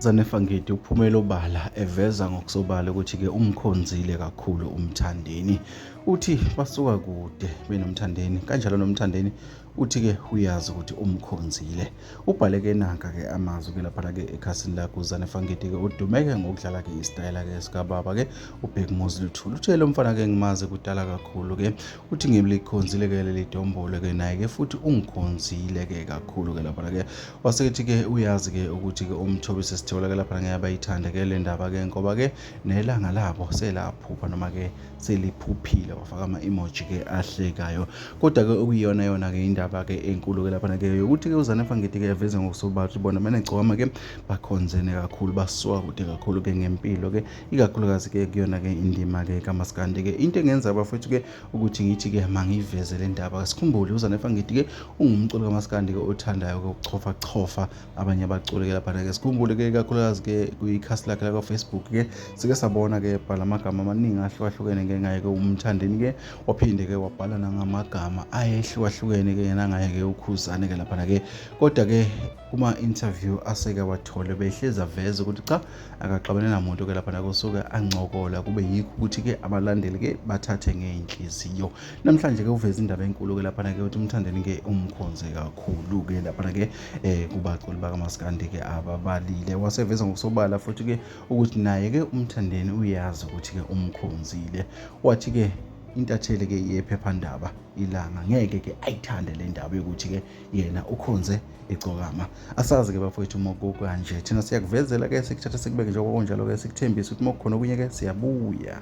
Zanefangidi uPhumelo Bala eveza ngokusobala ukuthi-ke umkhonzile kakhulu uMthandeni. Uthi basuka kude benomthandeni, kanjalo nomthandeni uthi-ke uyazi ukuthi umkhonzile. Ubhale-ke nanka-ke amazwi-ke laphana-ke ekhasini lakho uZanefangidi-ke udumeke ngokudlala-ke isitayela-ke sikababa-ke uBhek Mosluthulu. Uthe lo mfana-ke ngimazi kudala kakhulu-ke, uthi ngilikhonzile-ke leli dombolo-ke naye-ke futhi ungikhonzile-ke kakhulu-ke laphana-ke. Wasethi-ke uyazi-ke ukuthi-ke umthobisi sithola-ke lapha ngeyabayithanda-ke le ndaba-ke ngoba-ke nelanga labo selaphupha noma-ke seliphuphile, wafaka ama-emoji-ke ahlekayo. Kodwa-ke okuyiyona yona-ke indaba-ke enkulu-ke laphana-ke ukuthi-ke uZanefangidi-ke eveze ngokusobala ukuthi bona manegcokama-ke bakhonzene kakhulu, basuka kude kakhulu-ke ngempilo-ke, ikakhulukazi-ke kuyona-ke indima-ke kaMaskandi-ke. Into engenza bafethu-ke ukuthi ngithi-ke mangiyiveze le ndaba, sikhumbule uZanefangidi-ke ungumculi kaMaskandi-ke othandayo-ke ukuchofa abanye abaculi-ke laphana-ke. Sikhumbule-ke ikakhulukazi-ke kwikhasi lakhe lakwa-Facebook-ke sike sabona-ke bhala amagama amaningi ahlukahlukene-ke ngaye-ke uMthandeni-ke, waphinde-ke wabhala nangamagama ayehlukahlukene-ke nangaye-ke uKhuzani-ke laphana-ke. Kodwa-ke kuma-interview aseke wathole behlezi aveza ukuthi cha, akaxabene namuntu-ke laphana kusuke ancokola, kube yikho ukuthi-ke abalandeli-ke bathathe ngey'nhliziyo. Namhlanje-ke uveze indaba enkulu-ke laphana-ke ukuthi uMthandeni-ke umkhonze kakhulu-ke laphana-ke kubaculi bakaMaskandi-ke ababalile. Waseveza ngokusobala futhi-ke ukuthi naye-ke uMthandeni uyazi ukuthi-ke umkhonzile. Wathi-ke intatheli-ke yephephandaba Ilanga ngeke-ke ayithande le ndaba yokuthi-ke yena ukhonze igcokama. Asazi-ke bafowethu uma kukanje, thina siyakuvezela-ke sikuthatha sikubeke njengoba kunjalo-ke, sikuthembisa ukuthi uma kukhona okunye-ke siyabuya.